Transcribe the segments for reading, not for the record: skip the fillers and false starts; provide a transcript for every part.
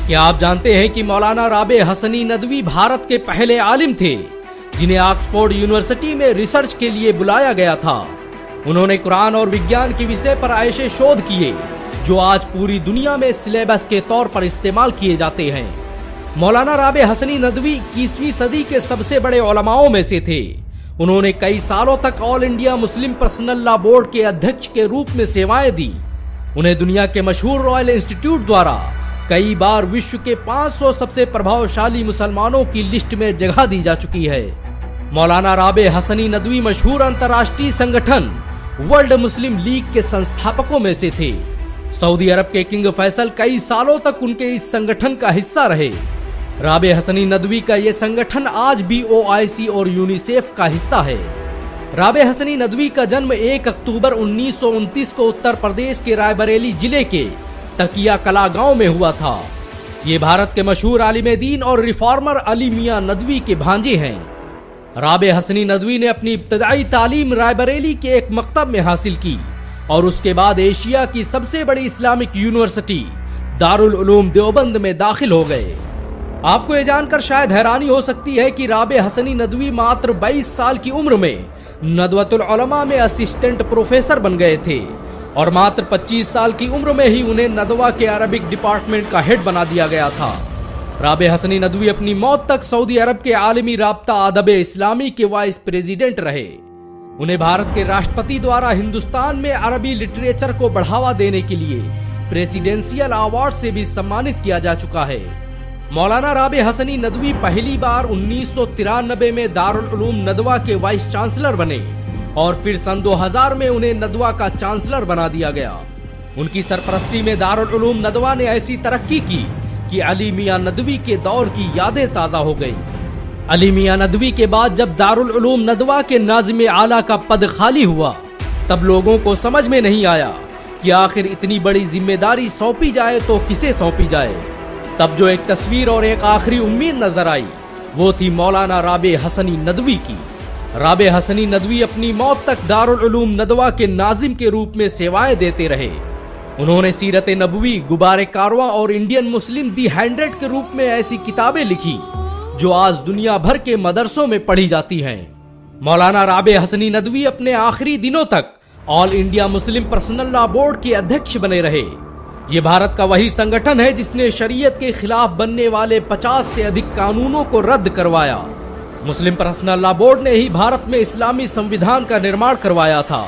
क्या आप जानते हैं कि मौलाना राबे हसनी नदवी भारत के पहले आलिम थे जिन्हें ऑक्सफोर्ड यूनिवर्सिटी में रिसर्च के लिए बुलाया गया था। उन्होंने कुरान और विज्ञान के विषय पर ऐसे शोध किए जो आज पूरी दुनिया में सिलेबस के तौर पर इस्तेमाल किए जाते हैं। मौलाना राबे हसनी नदवी 21वीं सदी के सबसे बड़े उलमाओं में से थे। उन्होंने कई सालों तक all India Muslim personal law board के अध्यक्ष के रूप में सेवाएं दी। उन्हें दुनिया के मशहूर रॉयल इंस्टीट्यूट द्वारा कई बार विश्व के 500 सबसे प्रभावशाली मुसलमानों की लिस्ट में जगह दी जा चुकी है। मौलाना राबे हसनी नदवी मशहूर अंतर्राष्ट्रीय संगठन वर्ल्ड मुस्लिम लीग के संस्थापकों में से थे। सऊदी अरब के किंग फैसल कई सालों तक उनके इस संगठन का हिस्सा रहे। राबे हसनी नदवी का ये संगठन आज भी OIC और यूनिसेफ का हिस्सा है। राबे हसनी नदवी का जन्म 1 अक्टूबर 1929 को उत्तर प्रदेश के रायबरेली जिले के तकिया कला गांव में हुआ था। ये भारत के मशहूर आलिम दीन और रिफॉर्मर अली मियां नदवी के भांजे हैं। राबे हसनी नदवी ने अपनी इब्तदाई तालीम रायबरेली के एक मकतब में हासिल की और उसके बाद एशिया की सबसे बड़ी इस्लामिक यूनिवर्सिटी दारुल उलूम देवबंद में दाखिल हो गए। आपको ये जानकर शायद हैरानी हो सकती है कि राबे हसनी नदवी मात्र 22 साल की उम्र में नदवतुल उलमा में असिस्टेंट प्रोफेसर बन गए थे और मात्र 25 साल की उम्र में ही उन्हें नदवा के अरबिक डिपार्टमेंट का हेड बना दिया गया था। राबे हसनी नदवी अपनी मौत तक सऊदी अरब के आलमी राब्ता अदब इस्लामी के वाइस प्रेसिडेंट रहे। उन्हें भारत के राष्ट्रपति द्वारा हिंदुस्तान में अरबी लिटरेचर को बढ़ावा देने के लिए प्रेसिडेंशियल अवार्ड से भी सम्मानित किया जा चुका है। मौलाना राबे हसनी नदवी पहली बार 1993 में दारुल उलूम नदवा के वाइस चांसलर बने और फिर सन 2000 में उन्हें नदवा का चांसलर बना दिया गया। उनकी सरपरस्ती में दारुल उलूम नदवा ने ऐसी तरक्की की कि अली मियां नदवी के दौर की यादें ताजा हो गई। अली मियां नदवी के बाद जब दारुल उलूम नदवा के नाज़िम आला का पद खाली हुआ तब लोगों को समझ में नहीं आया कि आखिर इतनी बड़ी जिम्मेदारी सौंपी जाए तो किसे सौंपी जाए। तब जो एक तस्वीर और एक आखिरी उम्मीद नजर आई वो थी मौलाना राबे हसनी नदवी की। राबे हसनी नदवी अपनी मौत तक दारुल उलूम नदवा के नाजिम के रूप में सेवाएं देते रहे। उन्होंने सीरत नबवी, गुबारे कारवां और इंडियन मुस्लिम दी 100 के रूप में ऐसी किताबें लिखी जो आज दुनिया भर के मदरसों में पढ़ी जाती हैं। मौलाना राबे हसनी नदवी अपने आखिरी दिनों तक all India Muslim personal law board के अध्यक्ष बने रहे। ये भारत का वही संगठन है जिसने शरीयत के खिलाफ बनने वाले 50 से अधिक कानूनों को रद्द करवाया। मुस्लिम पर्सनल लॉ बोर्ड ने ही भारत में इस्लामी संविधान का निर्माण करवाया था।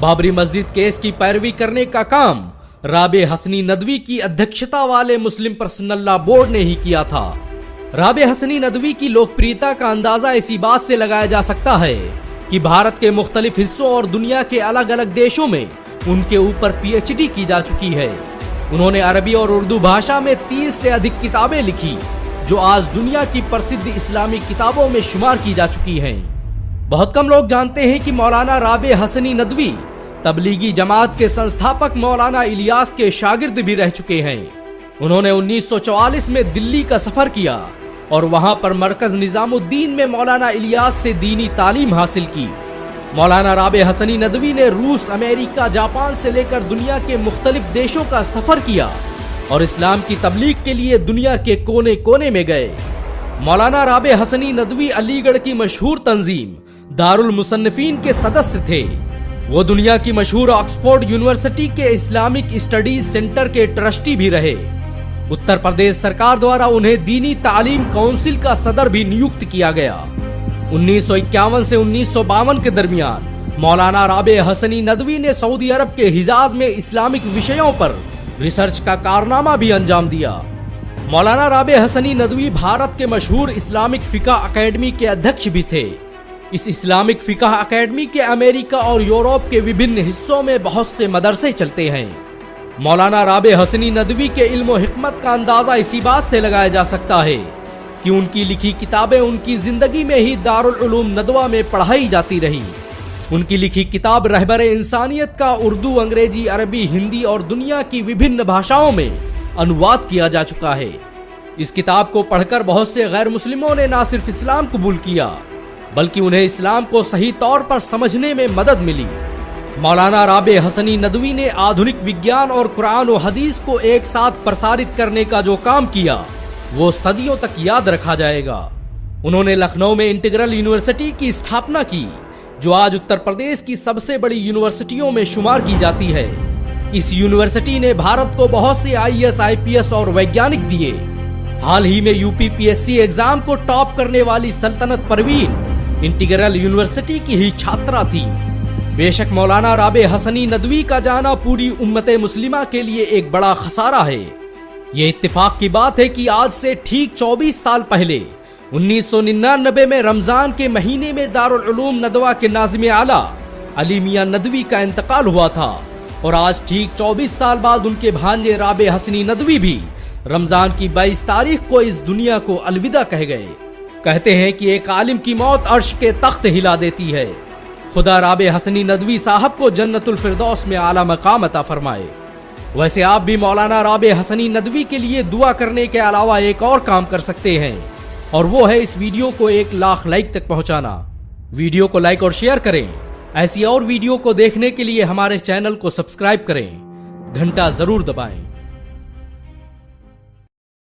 बाबरी मस्जिद केस की पैरवी करने का काम राबे हसनी नदवी की अध्यक्षता वाले मुस्लिम पर्सनल लॉ बोर्ड ने ही किया था। राबे हसनी नदवी की लोकप्रियता का अंदाजा इसी बात से लगाया जा सकता है कि भारत के मुख्तलिफ हिस्सों और दुनिया के अलग अलग देशों में उनके ऊपर PhD की जा चुकी है। उन्होंने अरबी और उर्दू भाषा में 30 से अधिक किताबें लिखी जो आज दुनिया की प्रसिद्ध इस्लामी किताबों में शुमार की जा चुकी हैं। बहुत कम लोग जानते हैं कि मौलाना राबे हसनी नदवी तबलीगी जमात के संस्थापक मौलाना इलियास के शागिर्द भी रह चुके हैं। उन्होंने 1944 में दिल्ली का सफर किया और वहां पर मरकज निजामुद्दीन में मौलाना इलियास से दीनी तालीम हासिल की। मौलाना राबे हसनी नदवी ने रूस, अमेरिका, जापान से लेकर दुनिया के मुख्तलिफ देशों का सफर किया और इस्लाम की तबलीग के लिए दुनिया के कोने कोने में गए। मौलाना राबे हसनी नदवी अलीगढ़ की मशहूर तंजीम दारुल मुसन्निफीन के सदस्य थे। वो दुनिया की मशहूर ऑक्सफोर्ड यूनिवर्सिटी के इस्लामिक स्टडीज सेंटर के ट्रस्टी भी रहे। उत्तर प्रदेश सरकार द्वारा उन्हें दीनी तालीम काउंसिल का सदर भी नियुक्त किया गया। 1951 से 1952 के दरमियान मौलाना राबे हसनी नदवी ने सऊदी अरब के हिजाज में इस्लामिक विषयों पर रिसर्च का कारनामा भी अंजाम दिया। मौलाना राबे हसनी नदवी भारत के मशहूर इस्लामिक फिका अकेडमी के अध्यक्ष भी थे। इस इस्लामिक फिका अकेडमी के अमेरिका और यूरोप के विभिन्न हिस्सों में बहुत से मदरसे चलते हैं। मौलाना राबे हसनी नदवी के इल्म और हिकमत का अंदाजा इसी बात से लगाया जा सकता है कि उनकी लिखी किताबें उनकी जिंदगी में ही दारुल उलूम नदवा में पढ़ाई जाती रही। उनकी लिखी किताब रहबर इंसानियत का उर्दू, अंग्रेजी, अरबी, हिंदी और दुनिया की विभिन्न भाषाओं में अनुवाद किया जा चुका है। इस किताब को पढ़कर बहुत से गैर मुस्लिमों ने न सिर्फ इस्लाम कबूल किया बल्कि उन्हें इस्लाम को सही तौर पर समझने में मदद मिली। मौलाना राबे हसनी नदवी ने आधुनिक विज्ञान और कुरान और हदीस को एक साथ प्रसारित करने का जो काम किया वो सदियों तक याद रखा जाएगा। उन्होंने लखनऊ में इंटीग्रल यूनिवर्सिटी की स्थापना की जो आज उत्तर प्रदेश की सबसे बड़ी यूनिवर्सिटियों में शुमार की जाती है। इस यूनिवर्सिटी ने भारत को बहुत से IAS, IPS और वैज्ञानिक दिए। हाल ही में UPPSC एग्जाम को टॉप करने वाली सल्तनत परवीन इंटीग्रल यूनिवर्सिटी की ही छात्रा थी। बेशक मौलाना राबे हसनी नदवी का जाना पूरी उम्मते मुस्लिमा के लिए एक बड़ा खसारा है। ये इत्तेफाक की बात है कि आज से ठीक 24 साल पहले 1999 में रमजान के महीने में दारुल उलूम नदवा के नाज़िम आला अली मियां नदवी का इंतकाल हुआ था और आज ठीक 24 साल बाद उनके भांजे राबे हसनी नदवी भी रमजान की 22 तारीख को इस दुनिया को अलविदा कह गए। कहते हैं कि एक आलिम की मौत अर्श के तख्त हिला देती है। खुदा राबे हसनी नदवी साहब को जन्नतुल फिरदौस में आला मकाम अता फरमाए। वैसे आप भी मौलाना राबे हसनी नदवी के लिए दुआ करने के अलावा एक और काम कर सकते हैं और वो है इस वीडियो को 1 लाख लाइक तक पहुंचाना। वीडियो को लाइक और शेयर करें। ऐसी और वीडियो को देखने के लिए हमारे चैनल को सब्सक्राइब करें, घंटा जरूर दबाएं।